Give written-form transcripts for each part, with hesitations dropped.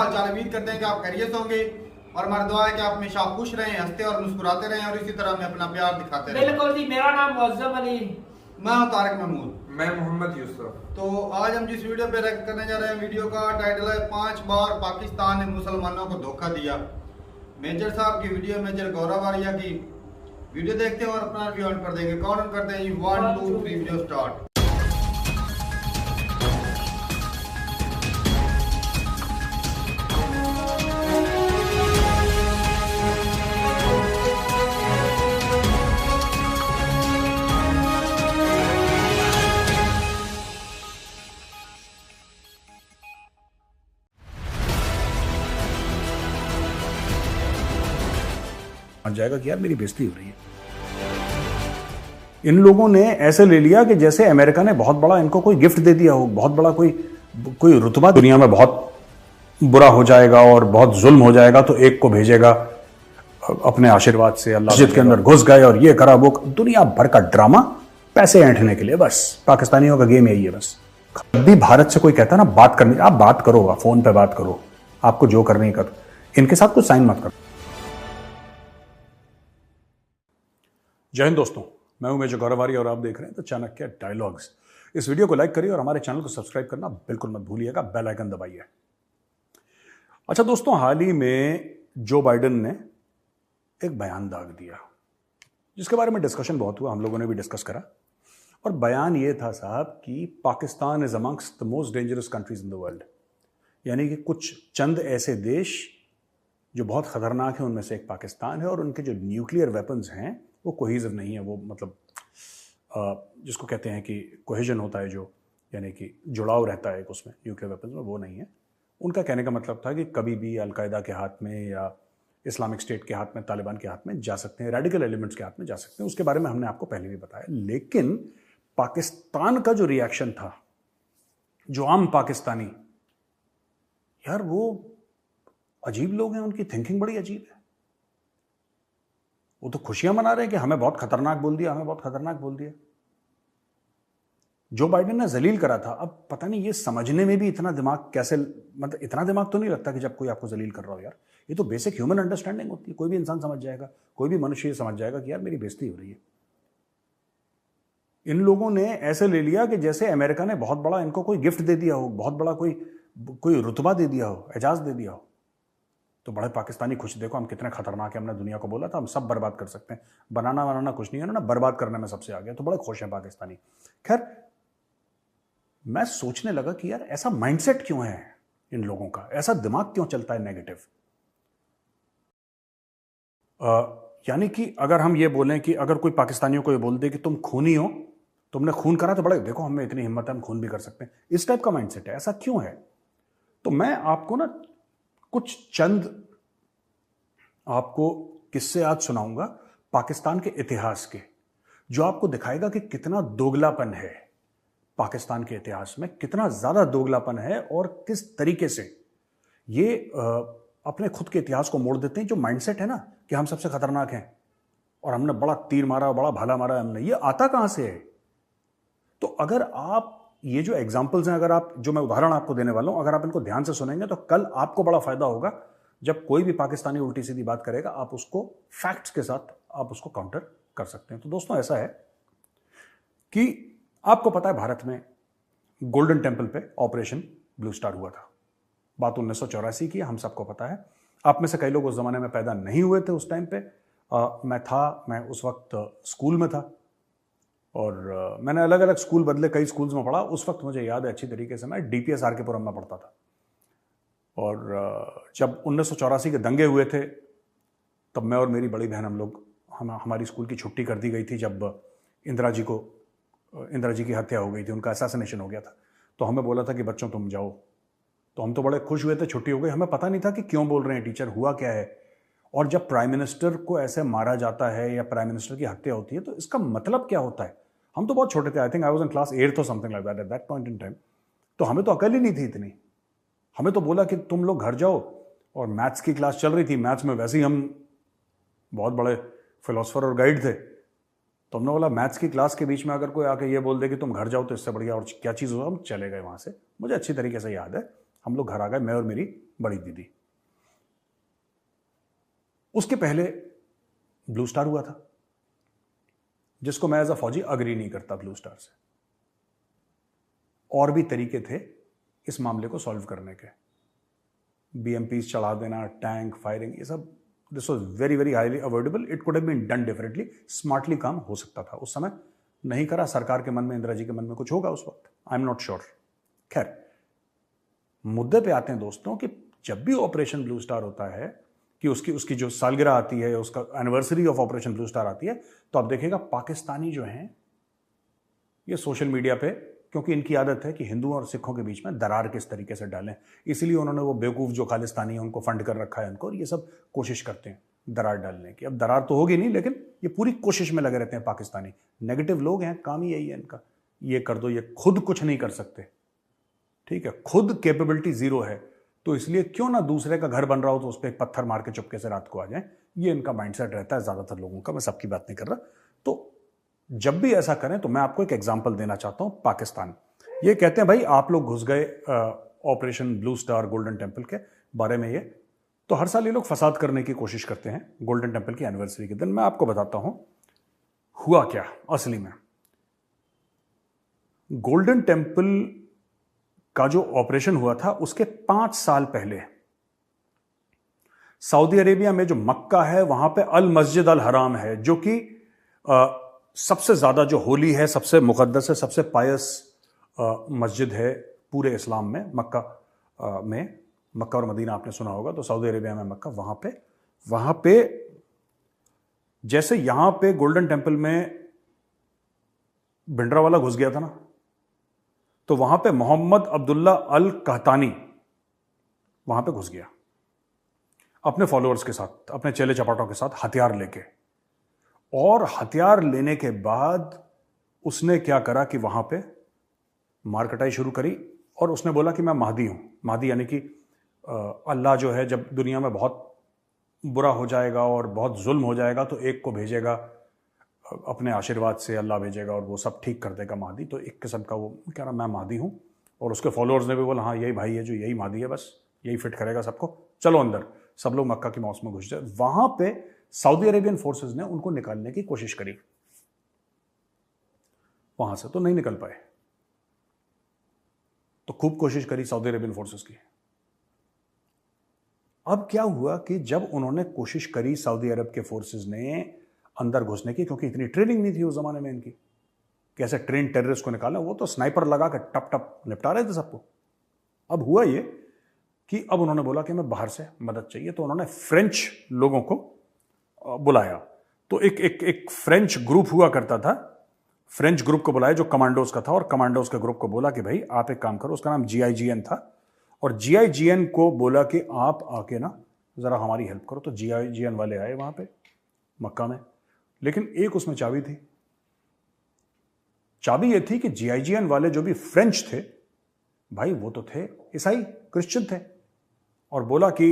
हाल चाल? उम्मीद करते हैं कि आप खैरियत से होंगे और हमारी दुआ है कि आप हमेशा खुश रहें, हंसते और मुस्कुराते रहें और इसी तरह हमें अपना प्यार दिखाते रहें। बिल्कुल जी। मेरा नाम मुअज्जम अली। मैं हूं तारिक महमूद। मैं मोहम्मद यूसुफ। तो आज हम जिस वीडियो पे रिएक्ट करने जा रहे हैं, वीडियो का टाइटल है 5 बार पाकिस्तान ने मुसलमानों को धोखा दिया। मेजर साहब की वीडियो, मेजर गौरव आर्या की वीडियो देखते हैं और अपना रिव्यू ऑन कर देंगे। कौन ऑन करते हैं? 1 2 3 वीडियो स्टार्ट। जाएगा कि यार मेरी बेइज्जती हो रही है। इन लोगों ने ऐसे ले लिया कि जैसे अमेरिका ने बहुत बड़ा इनको कोई गिफ्ट दे दिया हो, बहुत बड़ा कोई रुतबा, दुनिया में बहुत बुरा हो जाएगा और बहुत जुल्म हो जाएगा तो एक को भेजेगा अपने आशीर्वाद से। अल्लाह मस्जिद के अंदर घुस गए और ये करा वो, दुनिया भर का ड्रामा पैसे ऐंठने के लिए। बस पाकिस्तानियों का गेम यही है। बस कभी भारत से कोई कहता ना बात करनी, आप बात करो, फोन पे बात करो, आपको जो करनी करो, इनके साथ कुछ साइन मत करो। जय हिंद दोस्तों, मैं हूं मेजर गौरव आर्या और आप देख रहे हैं द चाणक्य डायलॉग्स। इस वीडियो को लाइक करिए और हमारे चैनल को सब्सक्राइब करना बिल्कुल मत भूलिएगा, बेल आइकन दबाइए। अच्छा दोस्तों, हाल ही में जो बाइडेन ने एक बयान दाग दिया जिसके बारे में डिस्कशन बहुत हुआ, हम लोगों ने भी डिस्कस करा। और बयान ये था साहब कि Pakistan is amongst the most dangerous countries in the world. यानी कि कुछ चंद ऐसे देश जो बहुत खतरनाक हैं उनमें से एक पाकिस्तान है और उनके जो न्यूक्लियर वेपन्स हैं वो कोहेसिव नहीं है। वो मतलब जिसको कहते हैं कि कोहेजन होता है, जो यानी कि जुड़ाव रहता है उसमें न्यूक्लियर वेपन्स में, वो नहीं है। उनका कहने का मतलब था कि कभी भी अलकायदा के हाथ में या इस्लामिक स्टेट के हाथ में, तालिबान के हाथ में जा सकते हैं, रेडिकल एलिमेंट्स के हाथ में जा सकते हैं। उसके बारे में हमने आपको पहले भी बताया। लेकिन पाकिस्तान का जो रिएक्शन था, जो आम पाकिस्तानी, यार वो अजीब लोग हैं, उनकी थिंकिंग बड़ी अजीब है। वो तो खुशियां मना रहे हैं कि हमें बहुत खतरनाक बोल दिया, हमें बहुत खतरनाक बोल दिया। जो बाइडेन ने जलील करा था, अब पता नहीं ये समझने में भी इतना दिमाग कैसे, मतलब इतना दिमाग तो नहीं लगता कि जब कोई आपको जलील कर रहा हो। यार ये तो बेसिक ह्यूमन अंडरस्टैंडिंग होती है। कोई भी इंसान समझ जाएगा, कोई भी मनुष्य समझ जाएगा कि यार मेरी बेइज्जती हो रही है। इन लोगों ने ऐसे ले लिया कि जैसे अमेरिका ने बहुत बड़ा इनको कोई गिफ्ट दे दिया हो, बहुत बड़ा कोई रुतबा दे दिया हो, एजाज दे दिया हो। तो बड़े पाकिस्तानी खुश, देखो हम कितने खतरनाक हैं, हमने दुनिया को बोला था हम सब बर्बाद कर सकते हैं, बनाना कुछ नहीं है ना, बर्बाद करने में सबसे आगे। तो बड़े खुश हैं पाकिस्तानी। खैर, मैं सोचने लगा कि यार ऐसा माइंडसेट क्यों है इन लोगों का, ऐसा दिमाग क्यों चलता है नेगेटिव। यानी कि अगर हम ये बोलें कि अगर कोई पाकिस्तानियों को ये बोल दे कि तुम खूनी हो, तुमने खून करा, तो बड़े देखो हमें इतनी हिम्मत है, हम खून भी कर सकते हैं। इस टाइप का माइंडसेट है। ऐसा क्यों है? तो मैं आपको ना कुछ चंद आपको किस्से आज सुनाऊंगा पाकिस्तान के इतिहास के, जो आपको दिखाएगा कि कितना दोगलापन है पाकिस्तान के इतिहास में, कितना ज्यादा दोगलापन है और किस तरीके से ये अपने खुद के इतिहास को मोड़ देते हैं। जो माइंडसेट है ना कि हम सबसे खतरनाक हैं और हमने बड़ा तीर मारा, बड़ा भाला मारा हमने, ये आता कहां से है? तो अगर आप ये जो एग्जाम्पल्स हैं, अगर आप, जो मैं उदाहरण आपको देने वाला हूं, अगर आप इनको ध्यान से सुनेंगे तो कल आपको बड़ा फायदा होगा। जब कोई भी पाकिस्तानी उल्टी सीधी बात करेगा, आप उसको फैक्ट्स के साथ आप उसको काउंटर कर सकते हैं। तो दोस्तों ऐसा है कि आपको पता है भारत में गोल्डन टेम्पल पे ऑपरेशन ब्लू स्टार हुआ था। बात 1984 की, हम सबको पता है। आप में से कई लोग उस जमाने में पैदा नहीं हुए थे। उस टाइम पे मैं उस वक्त स्कूल में था और मैंने अलग अलग स्कूल बदले, कई स्कूल्स में पढ़ा। उस वक्त मुझे याद है अच्छी तरीके से, मैं DPS RK पुरम में पढ़ता था। और जब 1984 के दंगे हुए थे, तब मैं और मेरी बड़ी बहन हमारी स्कूल की छुट्टी कर दी गई थी। जब इंदिरा जी की हत्या हो गई थी, उनका असैसिनेशन हो गया था, तो हमें बोला था कि बच्चों तुम जाओ। तो हम तो बड़े खुश हुए थे, छुट्टी हो गई। हमें पता नहीं था कि क्यों बोल रहे हैं टीचर, हुआ क्या है। और जब प्राइम मिनिस्टर को ऐसे मारा जाता है या प्राइम मिनिस्टर की हत्या होती है, तो इसका मतलब क्या होता है? हम तो बहुत छोटे थे, I think I was in class 8th और something like that at that point in time. तो हमें तो अकल ही नहीं थी इतनी। हमें तो बोला कि तुम लोग घर जाओ, और मैथ्स की क्लास चल रही थी। मैथ्स में वैसे ही हम बहुत बड़े फिलोसफर और गाइड थे। तो हमने बोला मैथ्स की क्लास के बीच में अगर कोई आके ये बोल दे कि तुम घर जाओ तो इससे बढ़िया और क्या चीज़ होगा। हम चले गए वहाँ से। मुझे अच्छी तरीके से याद है, हम लोग घर आ गए, मैं और मेरी बड़ी दीदी। उसके पहले ब्लू स्टार हुआ था, जिसको मैं एज अ फौजी अग्री नहीं करता ब्लू स्टार से। और भी तरीके थे इस मामले को सॉल्व करने के, BMPs चढ़ा देना, टैंक फायरिंग, ये सब, this was very very highly avoidable. It could have been done differently, smartly काम हो सकता था। उस समय नहीं करा, सरकार के मन में, इंदिरा जी के मन में कुछ होगा उस वक्त, आई एम नॉट श्योर। खैर, मुद्दे पे आते हैं दोस्तों कि जब भी ऑपरेशन ब्लू स्टार होता है, कि उसकी जो सालगिरह आती है, उसका anniversary of operation blue star आती है, तो आप देखिएगा पाकिस्तानी जो हैं ये सोशल मीडिया पे, क्योंकि इनकी आदत है कि हिंदुओं और सिखों के बीच में दरार किस तरीके से डालें, इसलिए उन्होंने वो बेवकूफ़ जो खालिस्तानी है उनको फंड कर रखा है उनको, और ये सब कोशिश करते हैं दरार डालने की। अब दरार तो होगी नहीं, लेकिन ये पूरी कोशिश में लगे रहते हैं पाकिस्तानी। नेगेटिव लोग हैं, काम ही यही है इनका, ये कर दो, ये खुद कुछ नहीं कर सकते, ठीक है, खुद कैपेबिलिटी जीरो है, तो इसलिए क्यों ना दूसरे का घर बन रहा हो तो उस पर एक पत्थर मार के चुपके से रात को आ जाए। ये इनका माइंडसेट रहता है ज्यादातर लोगों का, मैं सबकी बात नहीं कर रहा। तो जब भी ऐसा करें तो मैं आपको एक एग्जांपल देना चाहता हूं। पाकिस्तान ये कहते हैं भाई आप लोग घुस गए operation blue star golden temple के बारे में, ये तो हर साल ये लोग फसाद करने की कोशिश करते हैं गोल्डन टेम्पल की एनिवर्सरी के दिन। मैं आपको बताता हूं हुआ क्या असली में। गोल्डन टेम्पल का जो ऑपरेशन हुआ था उसके 5 साल पहले सऊदी अरेबिया में जो मक्का है वहां पे अल मस्जिद अल हराम है, जो कि सबसे ज्यादा जो होली है, सबसे मुकद्दस है, सबसे पायस मस्जिद है पूरे इस्लाम में। मक्का और मदीना आपने सुना होगा, तो सऊदी अरेबिया में मक्का, वहां पे जैसे यहां पे गोल्डन टेम्पल में भिंडरावाला घुस गया था ना, तो वहां पे मोहम्मद अब्दुल्ला अल कहतानी वहां पे घुस गया अपने फॉलोअर्स के साथ, अपने चेले चपाटों के साथ, हथियार लेके। और हथियार लेने के बाद उसने क्या करा कि वहां पे मारकटाई शुरू करी, और उसने बोला कि मैं महदी हूं। महदी यानी कि अल्लाह जो है जब दुनिया में बहुत बुरा हो जाएगा और बहुत जुल्म हो जाएगा तो एक को भेजेगा अपने आशीर्वाद से, अल्लाह भेजेगा और वो सब ठीक कर देगा महदी। तो एक किस्म का वो कह रहा मैं महदी हूं, और उसके फॉलोअर्स ने भी बोला हाँ यही भाई है जो यही महदी है, बस यही फिट करेगा सबको, चलो अंदर। सब लोग मक्का की मौसम में घुस जाए। वहां पे सऊदी अरेबियन फोर्सेस ने उनको निकालने की कोशिश करी, वहां से तो नहीं निकल पाए, तो खूब कोशिश करी सऊदी अरेबियन फोर्सेस की। अब क्या हुआ कि जब उन्होंने कोशिश करी सऊदी अरब के फोर्सेस ने अंदर घुसने की, क्योंकि इतनी ट्रेनिंग नहीं थी उस जमाने में इनकी, कैसे ट्रेन टेररिस्ट को निकालना, वो तो स्नाइपर लगा कर टप टप निपटा रहे थे सबको। अब हुआ ये कि अब उन्होंने बोला कि मैं बाहर से मदद चाहिए, तो उन्होंने फ्रेंच लोगों को बुलाया। तो एक फ्रेंच ग्रुप हुआ करता था, फ्रेंच ग्रुप को बुलाया जो कमांडोज का था, और कमांडोज के ग्रुप को बोला कि भाई आप एक काम करो, उसका नाम GIGN था, और GIGN को बोला कि आप आके ना जरा हमारी हेल्प करो। तो GIGN वाले आए वहां पे मक्का में, लेकिन एक उसमें चाबी थी। चाबी ये थी कि GIGN वाले जो भी फ्रेंच थे भाई वो तो थे ईसाई क्रिश्चियन थे, और बोला कि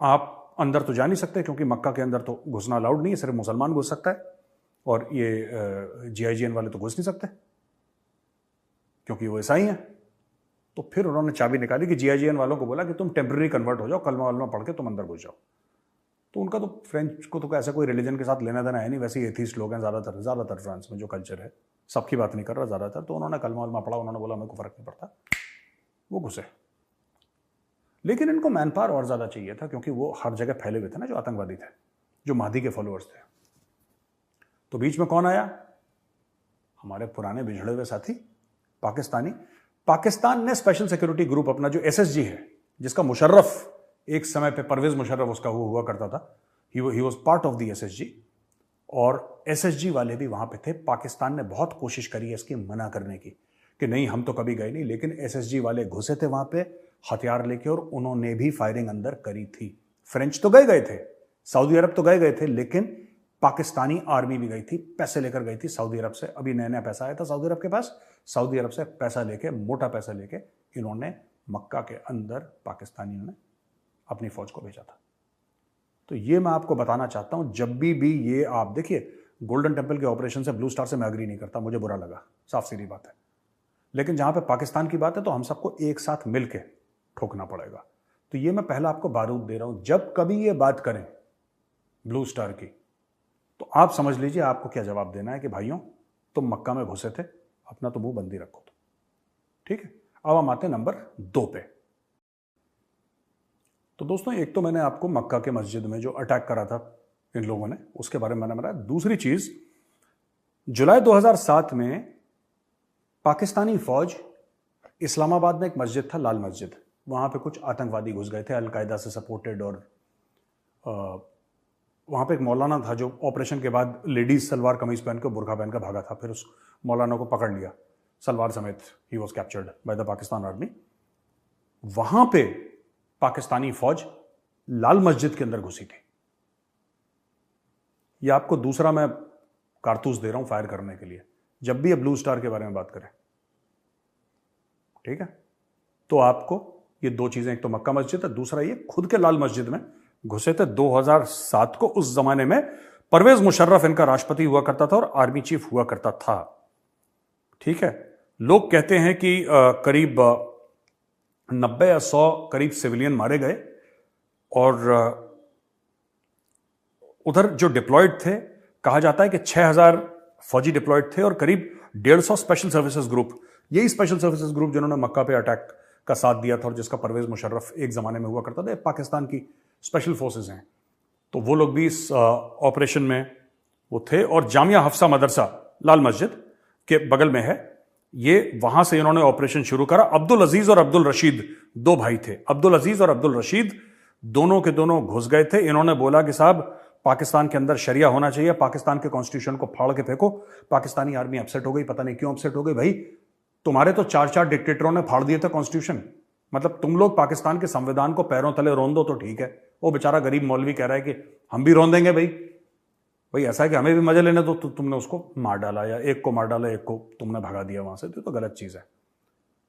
आप अंदर तो जा नहीं सकते क्योंकि मक्का के अंदर तो घुसना अलाउड नहीं है, सिर्फ मुसलमान घुस सकता है, और ये GIGN वाले तो घुस नहीं सकते क्योंकि वो ईसाई हैं। तो फिर उन्होंने चाबी निकाली कि GIGN वालों को बोला कि तुम टेम्पररी कन्वर्ट हो जाओ, कलमा वलमा पढ़ के तुम अंदर घुस जाओ। तो उनका तो फ्रेंच को तो ऐसा कोई रिलीजन के साथ लेना देना है नहीं, वैसे ही एथीस्ट लोग हैं ज़्यादातर फ्रांस में जो कल्चर है, सबकी बात नहीं कर रहा ज़्यादातर। तो उन्होंने कलमा वलमा पढ़ा, उन्होंने बोला मेरे को फर्क नहीं पड़ता, वो घुसे। लेकिन इनको मैन पावर और ज़्यादा चाहिए था, क्योंकि वो हर जगह फैले हुए थे ना, जो आतंकवादी थे, जो महदी के फॉलोअर्स थे। तो बीच में कौन आया? हमारे पुराने बिछड़े हुए साथी पाकिस्तानी। पाकिस्तान ने स्पेशल सिक्योरिटी ग्रुप अपना जो SSG है, जिसका मुशर्रफ एक समय पे परवेज मुशर्रफ उसका हुआ करता था, he was part of the SSG, और SSG वाले भी वहां पे थे। पाकिस्तान ने बहुत कोशिश करी है इसकी मना करने की कि नहीं हम तो कभी गए नहीं, लेकिन SSG वाले घुसे थे वहां पे हथियार लेके, और उन्होंने भी फायरिंग अंदर करी थी। फ्रेंच तो गए थे, सऊदी अरब तो गए थे, लेकिन पाकिस्तानी आर्मी भी गई थी, पैसे लेकर गई थी सऊदी अरब से। अभी नया नया पैसा आया था सऊदी अरब के पास, सऊदी अरब से पैसा लेके, मोटा पैसा लेके इन्होंने मक्का के अंदर पाकिस्तानियों ने अपनी फौज को भेजा था। तो ये मैं आपको बताना चाहता हूं, जब भी ये आप देखिए, गोल्डन टेम्पल के ऑपरेशन से ब्लू स्टार से मैं एग्री नहीं करता, मुझे बुरा लगा, साफ सीधी बात है। लेकिन जहां पे पाकिस्तान की बात है तो हम सबको एक साथ मिलके ठोकना पड़ेगा। तो ये मैं पहला आपको बारूद दे रहा हूं, जब कभी ये बात करें ब्लू स्टार की तो आप समझ लीजिए आपको क्या जवाब देना है कि भाइयों तुम मक्का में घुसे थे, अपना तो मुंह बंदी रखो। तो ठीक है, अब हम आते हैं नंबर 2 पे। तो दोस्तों एक तो मैंने आपको मक्का के मस्जिद में जो अटैक करा था इन लोगों ने, उसके बारे में मैंने बताया। दूसरी चीज, जुलाई 2007 में पाकिस्तानी फौज इस्लामाबाद में एक मस्जिद था, लाल मस्जिद, वहां पे कुछ आतंकवादी घुस गए थे अलकायदा से सपोर्टेड, और वहां पे एक मौलाना था जो ऑपरेशन के बाद लेडीज सलवार कमीज पहन के बुरखा पहन के भागा था, फिर उस मौलाना को पकड़ लिया सलवार समेत, he was captured by the Pakistan army. वहां पे पाकिस्तानी फौज लाल मस्जिद के अंदर घुसी थी। यह आपको दूसरा मैं कारतूस दे रहा हूं फायर करने के लिए, जब भी ये ब्लू स्टार के बारे में बात करें, ठीक है। तो आपको ये दो चीजें, एक तो मक्का मस्जिद है, दूसरा ये खुद के लाल मस्जिद में घुसे थे 2007 को। उस जमाने में परवेज मुशर्रफ इनका राष्ट्रपति हुआ करता था और आर्मी चीफ हुआ करता था, ठीक है। लोग कहते हैं कि करीब 90 या 100 करीब सिविलियन मारे गए, और उधर जो डिप्लॉयड थे, कहा जाता है कि 6000 फौजी डिप्लॉयड थे और करीब 150 स्पेशल सर्विसेज ग्रुप, यही स्पेशल सर्विसेज ग्रुप जिन्होंने मक्का पे अटैक का साथ दिया था और जिसका परवेज मुशर्रफ एक जमाने में हुआ करता था, पाकिस्तान की स्पेशल फोर्सेज हैं, तो वो लोग भी इस ऑपरेशन में वो थे। और जामिया हफ्सा मदरसा लाल मस्जिद के बगल में है, ये वहां से इन्होंने ऑपरेशन शुरू करा। अब्दुल अजीज और अब्दुल रशीद दो भाई थे, अब्दुल अजीज और अब्दुल रशीद दोनों के दोनों घुस गए थे। इन्होंने बोला कि साहब पाकिस्तान के अंदर शरिया होना चाहिए, पाकिस्तान के कॉन्स्टिट्यूशन को फाड़ के फेंको। पाकिस्तानी आर्मी अपसेट हो गई, पता नहीं क्यों अपसेट हो गई। भाई तुम्हारे तो 4 डिक्टेटरों ने फाड़ दिए थे कॉन्स्टिट्यूशन, मतलब तुम लोग पाकिस्तान के संविधान को पैरों तले रोन दो तो ठीक है। वो बेचारा गरीब मौलवी कह रहा है कि हम भी रोन देंगे। भाई ऐसा है कि हमें भी मजे लेने दो, तो तुमने उसको मार डाला, या एक को मार डाला, एक को तुमने भगा दिया वहां से, तो गलत चीज है।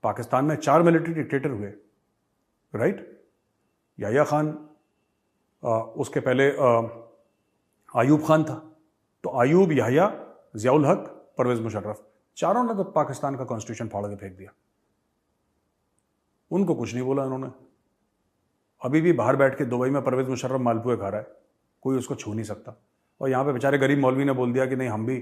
पाकिस्तान में 4 मिलिट्री डिक्टेटर हुए, राइट। याह्या खान, उसके पहले आयूब खान था, तो आयूब, याह्या, जियाउल हक, परवेज मुशर्रफ, चारों ने तो पाकिस्तान का कॉन्स्टिट्यूशन फाड़ के फेंक दिया। उनको कुछ नहीं बोला इन्होंने। अभी भी बाहर बैठ के दुबई में परवेज मुशर्रफ मालपुए खा रहा है, कोई उसको छू नहीं सकता। और यहाँ पे बेचारे गरीब मौलवी ने बोल दिया कि नहीं हम भी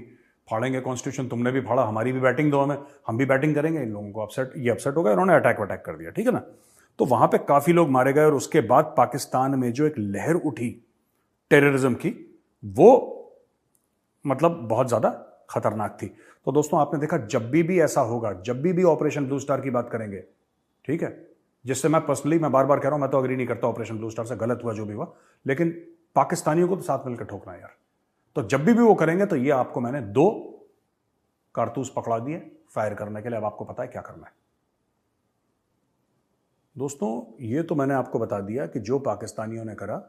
फाड़ेंगे कॉन्स्टिट्यूशन, तुमने भी फाड़ा, हमारी भी बैटिंग दो हमें, हम भी बैटिंग करेंगे। इन लोगों को अपसेट हो गया, इन्होंने अटैक कर दिया, ठीक है ना। तो वहां पे काफी लोग मारे गए, और उसके बाद पाकिस्तान में जो एक लहर उठी टेररिज्म की, वो मतलब बहुत ज्यादा खतरनाक थी। तो दोस्तों आपने देखा, जब भी ऐसा होगा, जब भी ऑपरेशन ब्लू स्टार की बात करेंगे, ठीक है, जिससे मैं पर्सनली मैं बार बार कह रहा हूं, मैं तो अग्री नहीं करता ऑपरेशन ब्लू स्टार से, गलत हुआ जो भी हुआ, लेकिन पाकिस्तानियों को तो साथ मिलकर ठोकना है यार। तो जब भी वो करेंगे, तो ये आपको मैंने 2 कारतूस पकड़ा दिए फायर करने के लिए। अब आपको पता है क्या करना है। दोस्तों ये तो मैंने आपको बता दिया कि जो पाकिस्तानियों ने करा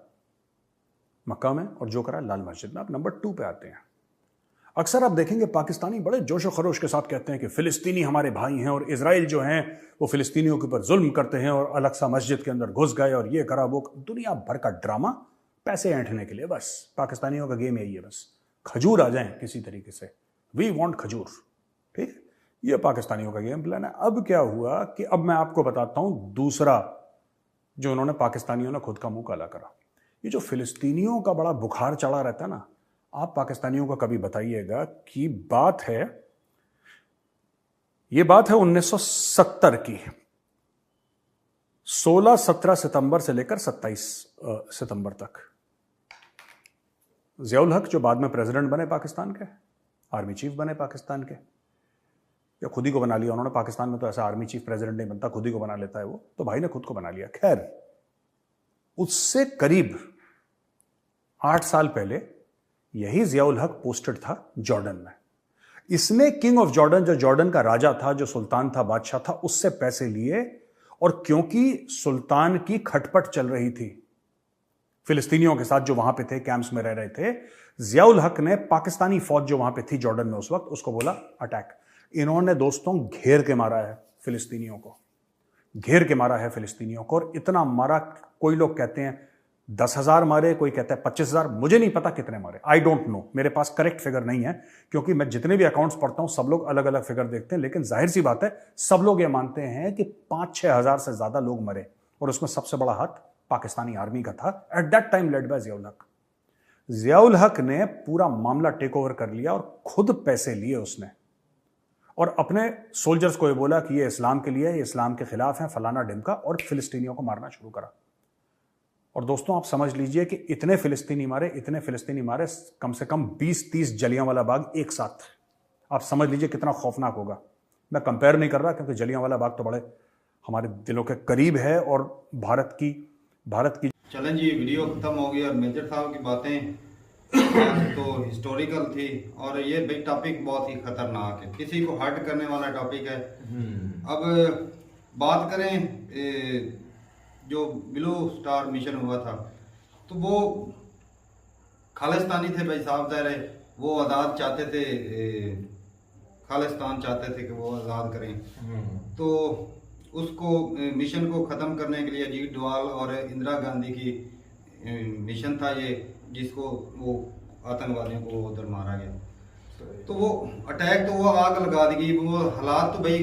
मक्का में और जो करा लाल मस्जिद में। आप नंबर 2 पे आते हैं। अक्सर आप देखेंगे पाकिस्तानी बड़े जोशो खरोश के साथ कहते हैं कि फिलिस्तीनी हमारे भाई हैं, और इजराइल जो हैं वो फिलिस्तीनियों के ऊपर जुल्म करते हैं, और अलग-सा मस्जिद के अंदर घुस गए और ये करा वो। दुनिया भर का ड्रामा पैसे ऐंठने के लिए। बस पाकिस्तानियों का गेम यही है, बस खजूर आ जाए किसी तरीके से, वी वांट खजूर, ठीक है। ये पाकिस्तानियों का गेम प्लान है। अब क्या हुआ कि अब मैं आपको बताता हूं दूसरा जो उन्होंने पाकिस्तानियों ने खुद का मुंह काला करा। ये जो फिलिस्तीनियों का बड़ा बुखार चढ़ा रहता है ना, आप पाकिस्तानियों को कभी बताइएगा कि ये बात है 1970 की, 16-17 सितंबर से लेकर 27 सितंबर तक। जियाउल हक जो बाद में प्रेसिडेंट बने पाकिस्तान के, आर्मी चीफ बने पाकिस्तान के, या खुद ही को बना लिया उन्होंने। पाकिस्तान में तो ऐसा आर्मी चीफ प्रेसिडेंट नहीं बनता, खुद ही को बना लेता है वो, तो भाई ने खुद को बना लिया। खैर, उससे करीब 8 साल पहले यही जियाउल हक पोस्टेड था जॉर्डन में। इसने किंग ऑफ जॉर्डन, जो जॉर्डन का राजा था, जो सुल्तान था, बादशाह था, उससे पैसे लिए, और क्योंकि सुल्तान की खटपट चल रही थी फिलिस्तीनियों के साथ जो वहां पे थे, कैंप्स में रह रहे थे, जियाउल हक ने पाकिस्तानी फौज जो वहां पे थी जॉर्डन में उस वक्त, उसको बोला अटैक। इन्होंने दोस्तों घेर के मारा है फिलिस्तीनियों को, घेर के मारा है फिलिस्तीनियों को, और इतना मारा, कोई लोग कहते हैं 10,000 मारे, कोई कहता है 25,000, मुझे नहीं पता कितने मारे, आई डोंट नो, मेरे पास करेक्ट फिगर नहीं है, क्योंकि मैं जितने भी अकाउंट्स पढ़ता हूं सब लोग अलग अलग फिगर देखते हैं। लेकिन जाहिर सी बात है, सब लोग ये मानते हैं कि 5-6 हजार से ज्यादा लोग मरे, और उसमें सबसे बड़ा हाथ पाकिस्तानी आर्मी का था at that time, led by Ziaul हक। जियाउल हक ने पूरा मामला टेक ओवर कर लिया और खुद पैसे लिए उसने, और अपने सोल्जर्स को ये बोला कि ये इस्लाम के लिए, ये इस्लाम के खिलाफ हैं, फलाना ढिमका, और फिलिस्तीनियों को मारना शुरू करा। और दोस्तों आप समझ लीजिए कि इतने फिलिस्तीनी मारे, कम से कम 20-30 जलियांवाला बाग एक साथ। आप समझ लीजिए कितना खौफनाक होगा। मैं कंपेयर नहीं कर रहा क्योंकि जलियांवाला बाग तो बड़े हमारे दिलों के करीब है, और भारत की चलें जी, वीडियो खत्म हो गई और मेजर साहब की बातें तो हिस्टोरिकल थी, और ये भाई टॉपिक बहुत ही खतरनाक है, किसी को हर्ट करने वाला टॉपिक है। अब बात करें जो ब्लू स्टार मिशन हुआ था, तो वो खालिस्तानी थे भाई साहब, ज़ाहिर है वो आज़ाद चाहते थे, खालिस्तान चाहते थे कि वो आज़ाद करें। तो उसको मिशन को ख़त्म करने के लिए अजीत डोभाल और इंदिरा गांधी की मिशन था ये, जिसको वो आतंकवादियों को उधर मारा गया। तो वो अटैक, तो वो आग लगा दी, वो हालात तो भाई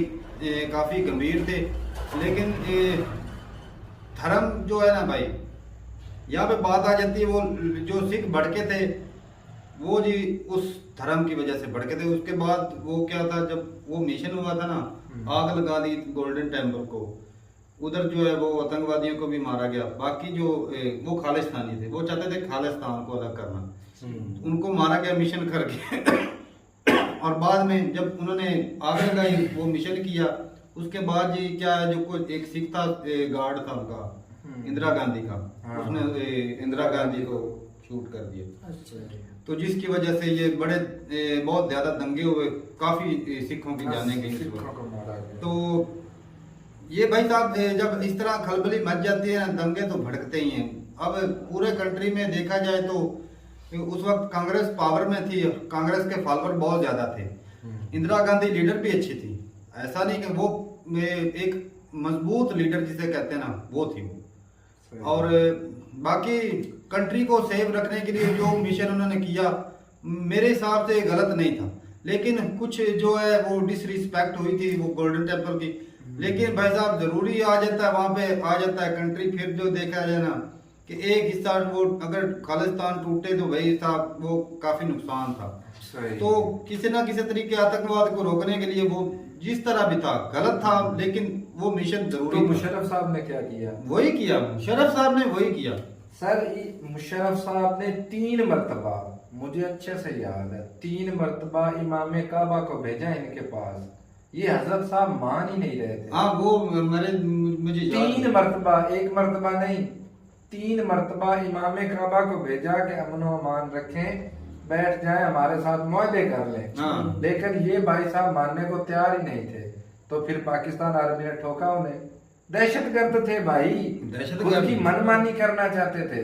काफ़ी गंभीर थे। लेकिन धर्म जो है ना भाई, यहाँ पे बात आ जाती है, वो जो सिख भड़के थे वो जी उस धर्म की वजह से भड़के थे। उसके बाद वो क्या था, जब वो मिशन हुआ था ना, आग लगा दी गोल्डन टेम्पल को, उधर जो है वो आतंकवादियों को भी मारा गया। बाकी जो वो खालिस्तानी थे, वो चाहते थे खालिस्तान को अलग करना, उनको मारा गया मिशन करके। और बाद में जब उन्होंने आग लगाई, वो मिशन किया, उसके बाद जी क्या है, जो कोई एक सिख था, गार्ड था उनका, इंदिरा गांधी का, उसने इंदिरा गांधी को शूट कर दिया। तो जिसकी वजह से ये बड़े बहुत ज्यादा दंगे हुए, काफी सिखों की जाने गई। तो ये भाई साहब जब इस तरह खलबली मच जाती है, दंगे तो भड़कते ही हैं। अब पूरे कंट्री में देखा जाए तो उस वक्त कांग्रेस पावर में थी, कांग्रेस के फॉलोअर बहुत ज्यादा थे, इंदिरा गांधी लीडर भी अच्छी थी, ऐसा नहीं कि वो एक मजबूत लीडर जिसे कहते हैं ना, वो थी वो। और बाकी कंट्री को सेव रखने के लिए जो मिशन उन्होंने किया, मेरे हिसाब से गलत नहीं था, लेकिन कुछ जो है वो डिसरिस्पेक्ट हुई थी वो गोल्डन टेम्पल की। लेकिन भाई साहब जरूरी आ जाता है, वहां पे आ जाता है कंट्री। फिर जो देखा जाए ना कि एक हिस्सा वो अगर खालिस्तान टूटे तो भाई साहब वो काफी नुकसान था। तो किसी ना किसी तरीके आतंकवाद को रोकने के लिए वो जिस तरह भी था गलत था, लेकिन वो मिशन जरूरी तो मुशर्रफ साहब ने क्या किया? वही किया, मुशर्रफ साहब ने वही किया। सर मुशर्रफ साहब ने 3 मरतबा, मुझे अच्छे से याद है, 3 मरतबा इमाम काबा को भेजा इनके पास। ये हजरत साहब मान ही नहीं रहे थे। हाँ वो मुझे 3 मरतबा, 1 मरतबा नहीं, 3 मरतबा इमाम काबा को भेजा कि अमन व अमान रखें, बैठ जाए, हमारे साथ मुआहदे कर लें। हाँ। लेकिन ये भाई साहब मानने को तैयार ही नहीं थे। तो फिर पाकिस्तान आर्मी ने ठोका उन्हें। दहशतगर्द थे भाई, खुद की मनमानी करना चाहते थे,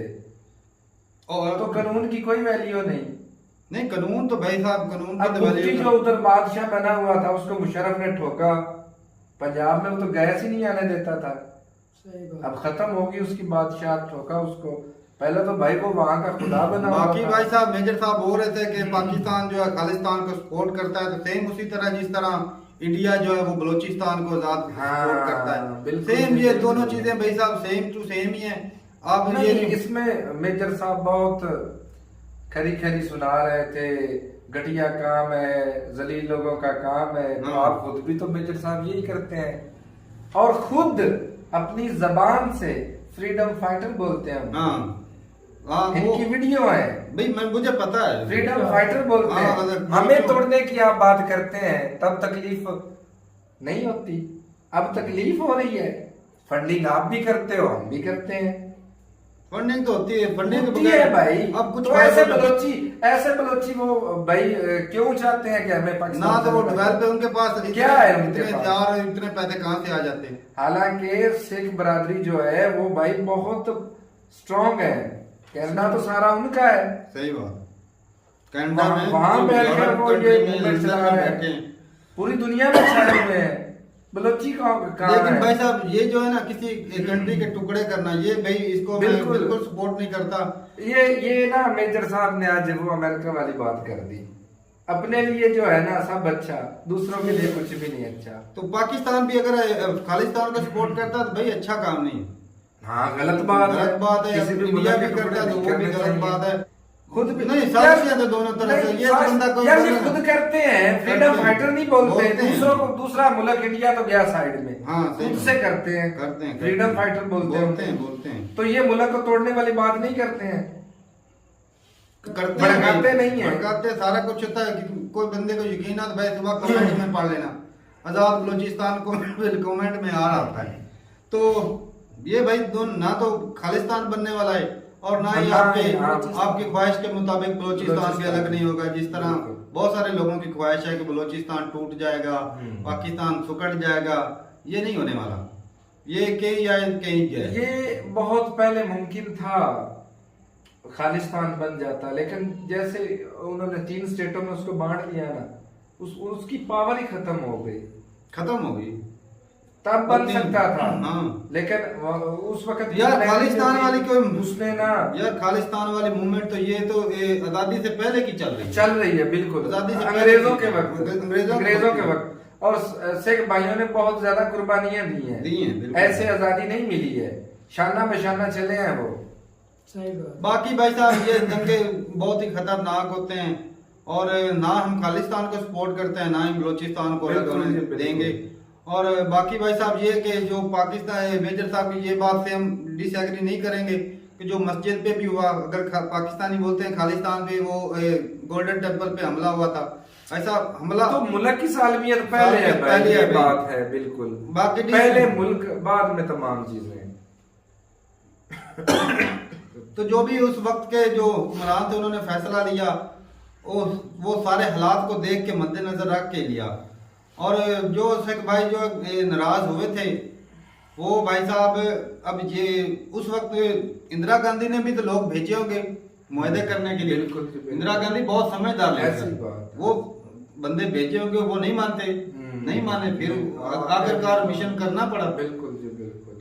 और तो कानून की कोई वैल्यू नहीं। कानून तो भाई साहब कानून अब मुफ्ती जो उधर बादशाह बना हुआ था, उसको मुशर्रफ ने ठोका। पंजाब में वो तो गैस ही नहीं आने देता था। अब खत्म होगी उसकी बादशाह, ठोका उसको। पहले तो भाई वो वहां का खुदा बना। बाकी भाई साहब मेजर साहब बोल रहे थे कि पाकिस्तान जो है खालिस्तान को सपोर्ट करता है, तो सेम उसी तरह जिस तरह इंडिया जो है वो बलोचिस्तान को आजाद सपोर्ट करता है, सेम ये दोनों चीजें भाई साहब सेम टू सेम ही है। आप ये इसमें मेजर साहब बहुत खरी खरी सुना रहे थे, घटिया काम है, जलील लोगों का काम है। तो आप खुद भी तो मेजर साहब यही करते हैं, और खुद अपनी जबान से फ्रीडम फाइटर बोलते हैं। इनकी वीडियो है भाई, मुझे पता है फ्रीडम फाइटर बोलते हैं। हमें तोड़ने की आप बात करते हैं तब तकलीफ नहीं होती, अब तकलीफ हो रही है। फंडिंग आप भी करते हो, हम भी करते हैं। फंडिंग तो होती है, फंडिंग होती है भाई। अब कुछ तो ऐसे बलोची वो भाई क्यों चाहते हैं कि हमें पाकिस्तान ना, तो वो डेवलप है उनके पास, क्या है उनके इतने हथियार, इतने पैसे कहाँ से आ जाते हैं। हालांकि सिख बरादरी जो है वो भाई बहुत स्ट्रॉन्ग है। कनाडा तो सारा उनका है। सही बात, कनाडा में वहां बैठकर वो ये मूवमेंट चला रहे हैं, पूरी दुनिया में छाए हुए हैं। बलोची का लेकिन भाई साहब ये जो है ना किसी कंट्री के टुकड़े करना, ये भाई इसको बिल्कुल सपोर्ट नहीं करता। ये ना मेजर साहब ने आज वो अमेरिका वाली बात कर दी। अपने लिए जो है ना सब अच्छा, दूसरों के लिए कुछ भी नहीं अच्छा। तो पाकिस्तान भी अगर खालिस्तान का सपोर्ट करता तो भाई अच्छा काम नहीं। हाँ गलत बात है, किसी भी इंडिया भी करता है तो वो भी गलत बात है। खुद भी नहीं साजिश है तो दोनों तरफ से। ये बंदा कोई यार ये खुद करते हैं, फ्रीडम फाइटर नहीं बोलते हैं। दूसरों को, दूसरा मुल्क इंडिया तो गया साइड में, हाँ, खुद से करते हैं फ्रीडम फाइटर बोलते हैं। तो ये मुल्क को तोड़ने वाली बात नहीं करते हैं, करते भड़काते नहीं है, भड़काते सारा कुछ होता है कि कोई बंदे को यकीन है तो भाई सुबह कमेंट में पढ़ लेना, आजाद बलोचिस्तान को कमेंट में आ रहा है। तो ये भाई दोनों ना तो खालिस्तान बनने वाला है और ना ही आपकी ख्वाहिश के मुताबिक बलोचिस्तान भी अलग नहीं होगा। जिस तरह बहुत सारे लोगों की ख्वाहिश है कि बलोचिस्तान टूट जाएगा, पाकिस्तान सुकड़ जाएगा, ये नहीं होने वाला। ये कहीं या कहीं जाए, ये बहुत पहले मुमकिन था खालिस्तान बन जाता, लेकिन जैसे उन्होंने 3 स्टेटों में उसको बांट दिया ना, उसकी पावर ही खत्म हो गई, खत्म हो गई। तब बन सकता था। हाँ। लेकिन उस वक्त यार खालिस्तान वाली कोई उसने ना, यार खालिस्तान वाली मूवमेंट तो ये तो आजादी से पहले की चल रही है बिल्कुल, आजादी से अंग्रेजों के वक्त, अंग्रेजों के वक्त। और सिख भाइयों ने बहुत ज्यादा कुर्बानियां दी हैं, ऐसे आजादी नहीं मिली है, शाना बशाना चले हैं वो। बाकी भाई साहब ये दंगे बहुत ही खतरनाक होते हैं और ना हम खालिस्तान को सपोर्ट करते हैं, ना ही बलोचिस्तान को अलग होने देंगे। और बाकी भाई साहब ये कि जो पाकिस्तान मेजर साहब की ये बात से हम डिसएग्री नहीं करेंगे कि जो मस्जिद पे भी हुआ, अगर पाकिस्तानी बोलते हैं खालिस्तान पे वो गोल्डन टेम्पल पे हमला हुआ था, ऐसा हमला तो मुल्क की सालमियत पहले है, बात है बिल्कुल। बाकी पहले मुल्क, बाद में तमाम चीजें। तो जो भी उस वक्त के जो हुक्मरान थे उन्होंने फैसला लिया, वो सारे हालात को देख के मद्देनजर रख के लिया। और जो सिख भाई जो नाराज हुए थे वो भाई साहब, अब ये उस वक्त इंदिरा गांधी ने भी तो लोग भेजे होंगे मुआहदे करने के लिए। इंदिरा गांधी बहुत समझदार है, वो बंदे भेजे होंगे, वो नहीं मानते, नहीं माने, फिर आखिरकार मिशन करना पड़ा। बिल्कुल।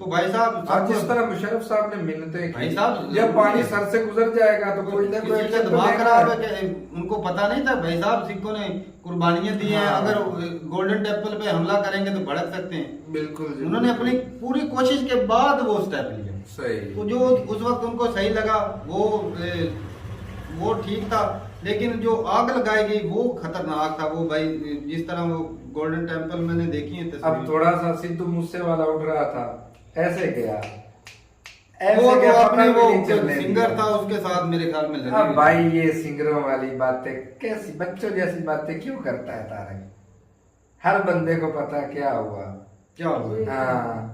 तो भाई साहब जिस तरह मुशर्रफ साहब ने मिन्नतें भाई साहब, जब पानी सर से गुजर जाएगा तो कोई ना कोई दिमाग खराब है, उनको पता नहीं था भाई साहब सिखों ने कुर्बानियां दी हैं, अगर गोल्डन टेम्पल पे हमला करेंगे तो भड़क सकते हैं। बिल्कुल। उन्होंने अपनी पूरी कोशिश के बाद वो स्टेप लिया, सही। तो जो उस वक्त उनको सही लगा वो ठीक था, लेकिन जो आग लगाएगी वो खतरनाक था। वो भाई जिस तरह वो गोल्डन टेम्पल मैंने देखी है तस्वीर। अब थोड़ा सा सिद्धू मूसे वाला उठ रहा था, ऐसे गया, वो तो अपने वो सिंगर था उसके साथ मेरे ख्याल में लगी। अब भाई ये सिंगरों वाली बातें कैसी, बच्चों जैसी बातें क्यों करता है तारक? हर बंदे को पता क्या हुआ, क्या हुआ। हाँ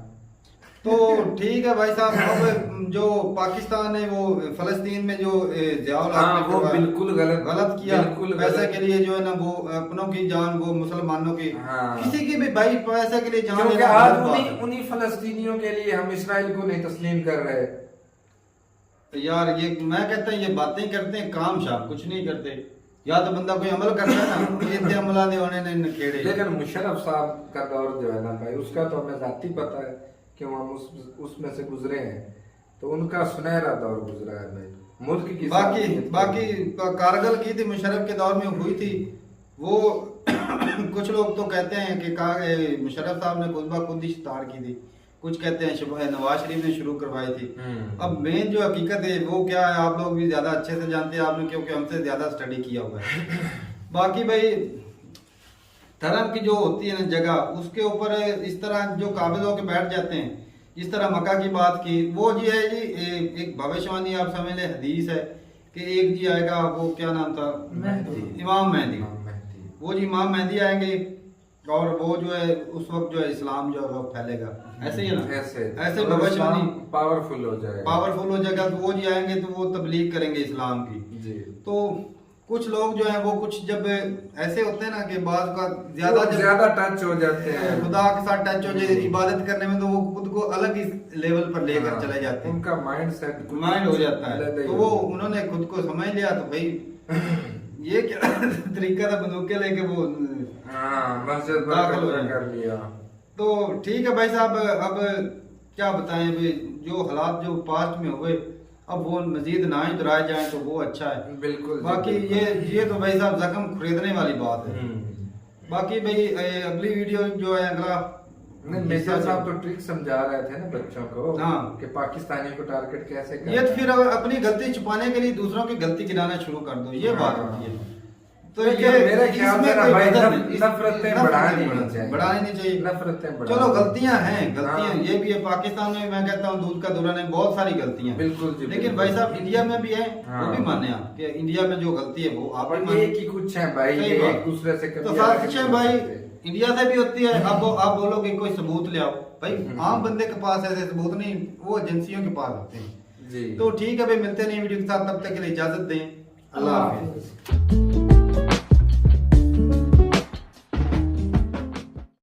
तो ठीक है भाई साहब, अब जो पाकिस्तान है वो फलस्तीन में जो ज़ियाउल हक वो बिल्कुल गलत किया, पैसे के लिए जो है ना वो अपनों की जान, वो मुसलमानों की, किसी की भी भाई पैसे के लिए जान, क्योंकि आज उन्हीं फलस्तीनियों के लिए हम इसराइल को नहीं तस्लीम कर रहे। तो यार ये मैं कहता हूँ ये बातें करते हैं, काम शाम कुछ नहीं करते। या तो बंदा कोई अमल करता है ना, ये अमला दे होने ने खेड़े। लेकिन मुशर्रफ साहब का दौर जो है ना भाई, उसका तो हमें जाती पता है क्यों हम उसमें से गुजरे हैं, तो उनका सुनहरा दौर गुजरा है भाई मुल्क की। बाकी कारगिल की थी मुशर्रफ के दौर में हुई थी वो कुछ लोग तो कहते हैं कि मुशर्रफ साहब ने खुद ही स्टार्ट की थी, कुछ कहते हैं नवाज शरीफ ने शुरू करवाई थी। अब मेन जो हकीकत है वो क्या है आप लोग भी ज्यादा अच्छे से जानते हैं आपने, क्योंकि हमसे ज्यादा स्टडी किया हुआ है। बाकी भाई धर्म की जो होती है ना जगह, उसके ऊपर इस तरह जो काबिल होकर बैठ जाते हैं, जिस तरह मक्का की बात की, वो जी है जी एक भविष्यवाणी आप समझ ले, हदीस है कि एक जी आएगा, वो क्या नाम था, इमाम मेहदी। वो जी इमाम मेहदी आएंगे और वो जो है उस वक्त जो है इस्लाम जो है वो फैलेगा। ऐसे ही है ना, ऐसे भविष्यवाणी पावरफुल हो जाएगा। तो वो जी आएंगे तो वो तबलीग करेंगे इस्लाम की जी। तो कुछ लोग जो हैं वो कुछ जब ऐसे होते हैं ना कि बात का ज्यादा टच हो जाते हैं, खुदा के साथ टच हो जाए इबादत करने में, तो वो खुद को अलग ही लेवल पर लेकर चले जाते हैं, उनका माइंड हो जाता है। तो वो उन्होंने खुद को समझ लिया, तो भाई ये क्या तरीका था, बंदूकें लेके वो मस्जिद दाखिल कर लिया। तो ठीक है भाई साहब, अब क्या बताएं भाई, जो हालात जो पास्ट में हुए अब वो मजीद ना ही दोहराए जाए तो वो अच्छा है। बिल्कुल। बाकी ये तो भाई साहब जख्म खरीदने वाली बात है। बाकी भाई अगली वीडियो जो है अगला नहीं, मेजर साहब तो ट्रिक समझा रहे थे ना बच्चों को हाँ। कि पाकिस्तानियों को टारगेट कैसे करना ये तो है। फिर अब अपनी गलती छुपाने के लिए दूसरों की गलती गिनाना शुरू कर दो, ये बात हाँ। होती है। तो लेकिन ये मेरे ख्याल इसमें से ना कोई भाई वजह नहीं, इस- नफरतें बढ़ानी नहीं चाहिए। बढ़ानी नहीं चाहिए। नफरतें बढ़ानी चलो गलतियां हैं, गलतियां हाँ। ये भी है। पाकिस्तान में मैं कहता हूँ दूध का दूल्हा नहीं, बहुत सारी गलतियां हैं। बिल्कुल जी, लेकिन बिल्कुल। भाई साहब इंडिया में भी है, वो हाँ। भी माने आप कि इंडिया में जो गलती है वो आप भी और माने। ये कि कुछ है भाई, सही ये बात। एक दूसरे से तो कभी साथ अलग है नहीं भाई, हो सकते। इंडिया से भी होती है। अब आप बोलोगे कोई सबूत ले आओ, भाई आम बंदे के पास ऐसे सबूत नहीं, वो एजेंसियों के पास होते हैं। जी तो ठीक है भाई, मिलते नहीं वीडियो के साथ, तब तक के लिए इजाजत दें। अल्लाह हाफिज।